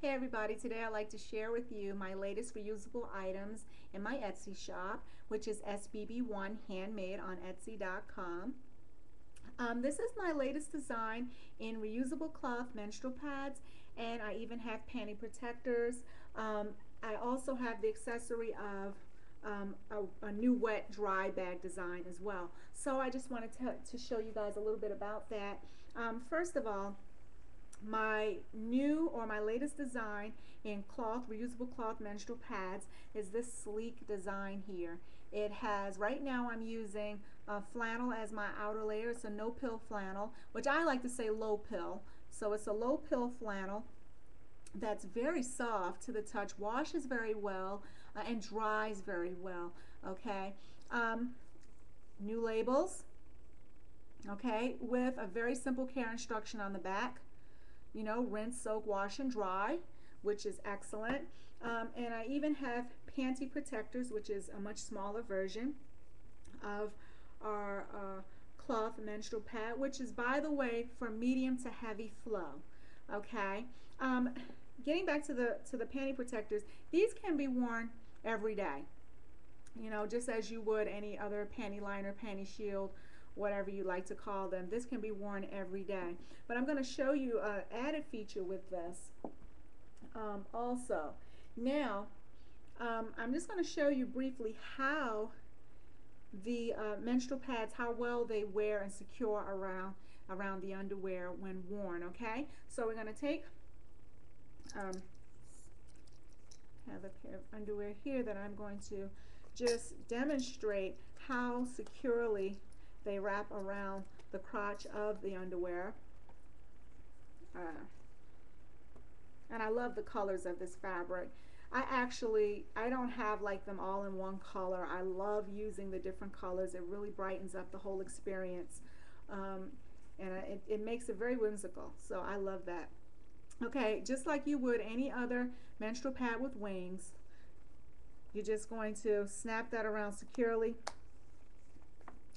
Hey everybody, today I'd like to share with you my latest reusable items in my Etsy shop, which is Sbb1 Handmade on Etsy.com. This is my latest design in reusable cloth menstrual pads, and I even have panty protectors. I also have the accessory of a new wet dry bag design as well. So I just wanted to show you guys a little bit about that. First of all, my latest design in cloth, reusable cloth menstrual pads is this sleek design here. It has, right now I'm using flannel as my outer layer. It's a no pill flannel, which I like to say low pill. So it's a low pill flannel that's very soft to the touch, washes very well, and dries very well. Okay, new labels, okay, with a very simple care instruction on the back. You know, rinse, soak, wash, and dry, which is excellent. And I even have panty protectors, which is a much smaller version of our cloth menstrual pad, which is, by the way, for medium to heavy flow. Okay. Getting back to the panty protectors, these can be worn every day. You know, just as you would any other panty liner, panty shield, whatever you like to call them. This can be worn every day. But I'm going to show you an added feature with this also. Now, I'm just going to show you briefly how the menstrual pads, how well they wear and secure around the underwear when worn. Okay, so we're going to take have a pair of underwear here that I'm going to just demonstrate how securely they wrap around the crotch of the underwear. And I love the colors of this fabric. I don't have like them all in one color. I love using the different colors. It really brightens up the whole experience. And it makes it very whimsical. So I love that. Okay, just like you would any other menstrual pad with wings, you're just going to snap that around securely.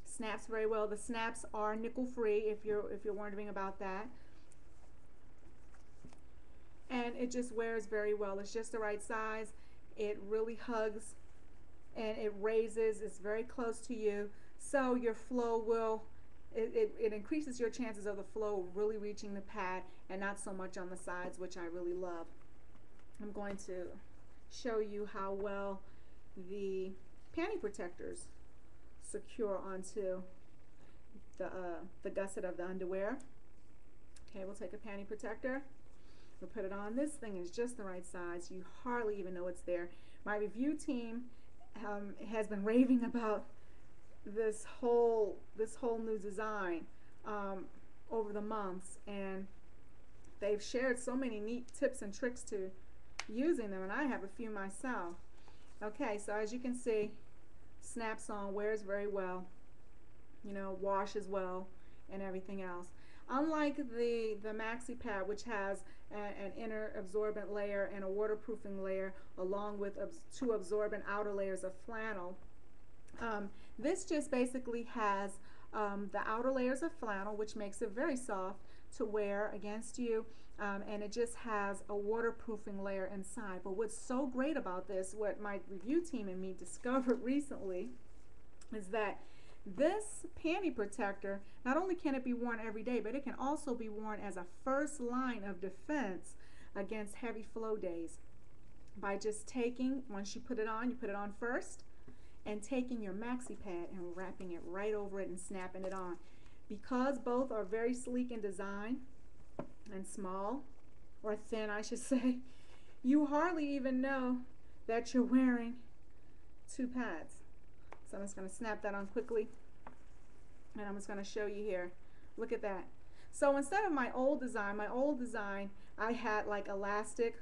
Snaps very well. The snaps are nickel free if you're wondering about that. And it just wears very well. It's just the right size. It really hugs and it raises. It's very close to you. So your flow will, it increases your chances of the flow really reaching the pad and not so much on the sides, which I really love. I'm going to show you how well the panty protectors secure onto the gusset of the underwear. Okay, we'll take a panty protector. We'll put it on. This thing is just the right size. You hardly even know it's there. My review team has been raving about this whole new design over the months, and they've shared so many neat tips and tricks to using them, and I have a few myself. Okay, so as you can see, snaps on, wears very well, you know, washes well, and everything else. Unlike the maxi pad, which has an inner absorbent layer and a waterproofing layer along with two absorbent outer layers of flannel, this just basically has the outer layers of flannel, which makes it very soft to wear against you, and it just has a waterproofing layer inside. But what's so great about this, what my review team and me discovered recently, is that this panty protector, not only can it be worn every day, but it can also be worn as a first line of defense against heavy flow days by just taking, once you put it on first, and taking your maxi pad and wrapping it right over it and snapping it on. Because both are very sleek in design and small, or thin I should say, you hardly even know that you're wearing two pads. So I'm just going to snap that on quickly, and I'm just going to show you here. Look at that. So instead of my old design, I had like elastic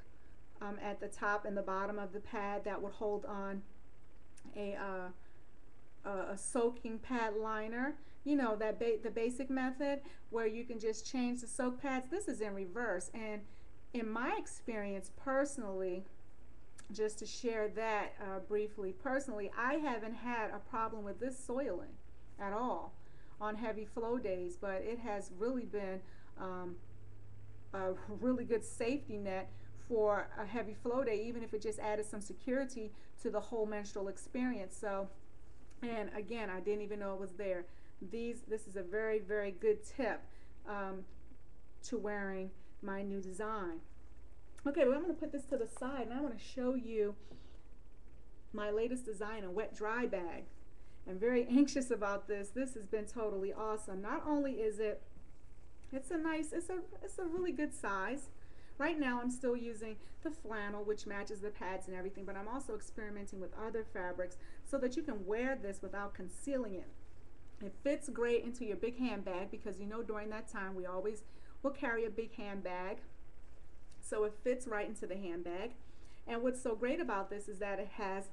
at the top and the bottom of the pad that would hold on a soaking pad liner. You know, that the basic method where you can just change the soak pads. This is in reverse, and in my experience personally, just to share that briefly, personally, I haven't had a problem with this soiling at all on heavy flow days, but it has really been a really good safety net for a heavy flow day, even if it just added some security to the whole menstrual experience. So, and again, I didn't even know it was there. This is a very, very good tip to wearing my new design. Okay, well, I'm going to put this to the side and I want to show you my latest design, a wet dry bag. I'm very anxious about this. This has been totally awesome. Not only is it's a really good size. Right now I'm still using the flannel, which matches the pads and everything, but I'm also experimenting with other fabrics so that you can wear this without concealing it. It fits great into your big handbag because you know during that time we always will carry a big handbag. So it fits right into the handbag. And what's so great about this is that it has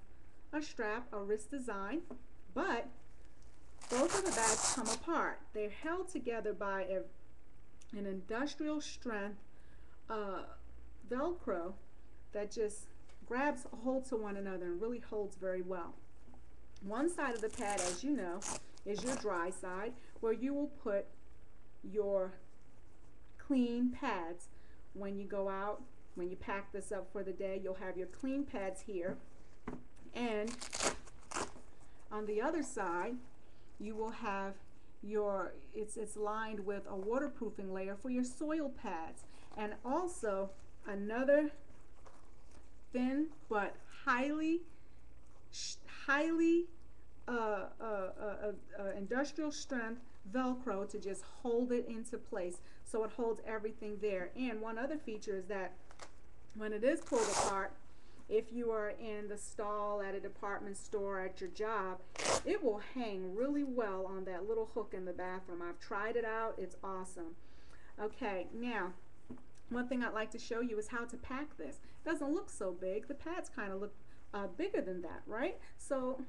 a strap, a wrist design, but both of the bags come apart. They're held together by an industrial strength velcro that just grabs a hold to one another and really holds very well. One side of the pad, as you know, is your dry side where you will put your clean pads. When you go out, when you pack this up for the day, you'll have your clean pads here, and on the other side you will have your it's lined with a waterproofing layer for your soil pads, and also another thin but highly industrial strength velcro to just hold it into place, so it holds everything there. And one other feature is that when it is pulled apart, if you are in the stall at a department store, at your job, it will hang really well on that little hook in the bathroom. I've tried it out. It's awesome. Okay, now one thing I'd like to show you is how to pack this. It doesn't look so big. The pads kind of look bigger than that, right? So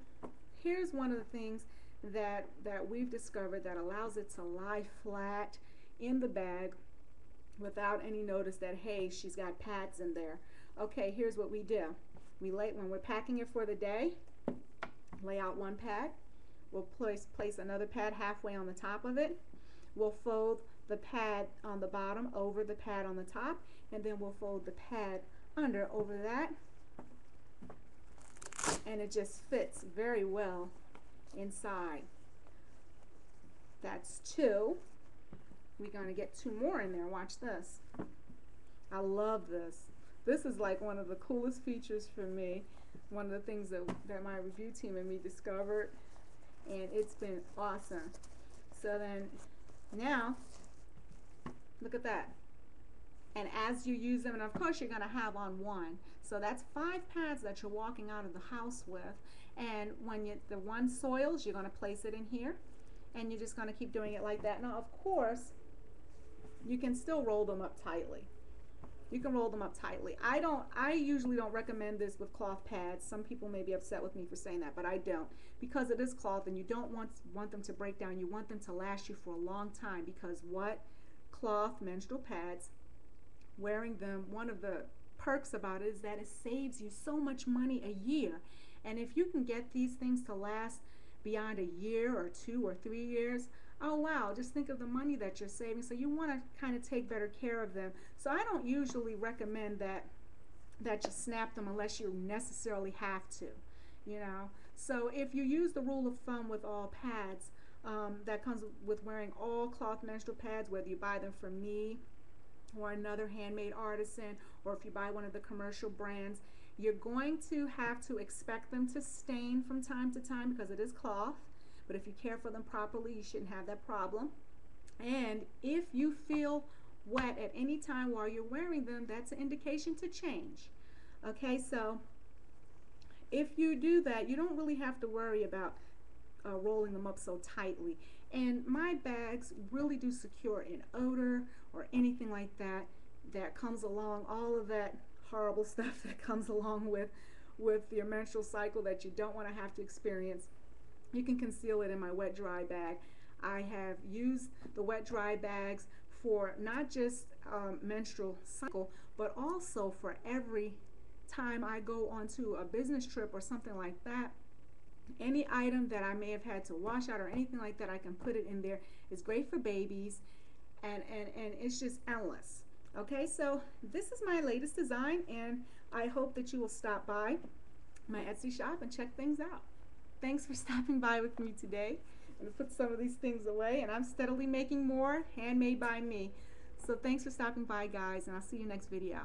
here's one of the things that we've discovered that allows it to lie flat in the bag without any notice that, hey, she's got pads in there. Okay, here's what we do. When we're packing it for the day, lay out one pad. We'll place another pad halfway on the top of it. We'll fold the pad on the bottom over the pad on the top, and then we'll fold the pad under over that, and it just fits very well inside. That's two. We're going to get two more in there. Watch this. I love this. This is like one of the coolest features for me. One of the things that my review team and me discovered, and it's been awesome. So then now look at that. And as you use them, and of course you're going to have on one, so that's 5 pads that you're walking out of the house with. And when the one soils, you're going to place it in here, and you're just going to keep doing it like that. Now of course you can still roll them up tightly. You can roll them up tightly. I usually don't recommend this with cloth pads. Some people may be upset with me for saying that, but I don't, because it is cloth and you don't want them to break down. You want them to last you for a long time, because what cloth menstrual pads, wearing them, one of the perks about it is that it saves you so much money a year. And if you can get these things to last beyond a year or 2 or 3 years, oh wow, just think of the money that you're saving. So you want to kind of take better care of them. So I don't usually recommend that you snap them unless you necessarily have to, you know. So if you use the rule of thumb with all pads, that comes with wearing all cloth menstrual pads, whether you buy them from me or another handmade artisan, or if you buy one of the commercial brands, you're going to have to expect them to stain from time to time because it is cloth. But if you care for them properly, you shouldn't have that problem. And if you feel wet at any time while you're wearing them, that's an indication to change. Okay, so if you do that, you don't really have to worry about rolling them up so tightly. And my bags really do secure in odor or anything like that that comes along, all of that horrible stuff that comes along with your menstrual cycle that you don't want to have to experience. You can conceal it in my wet dry bag. I have used the wet dry bags for not just menstrual cycle, but also for every time I go onto a business trip or something like that. Any item that I may have had to wash out or anything like that, I can put it in there. It's great for babies, and it's just endless. Okay, so this is my latest design, and I hope that you will stop by my Etsy shop and check things out. Thanks for stopping by with me today. I'm going to put some of these things away, and I'm steadily making more handmade by me. So thanks for stopping by, guys, and I'll see you next video.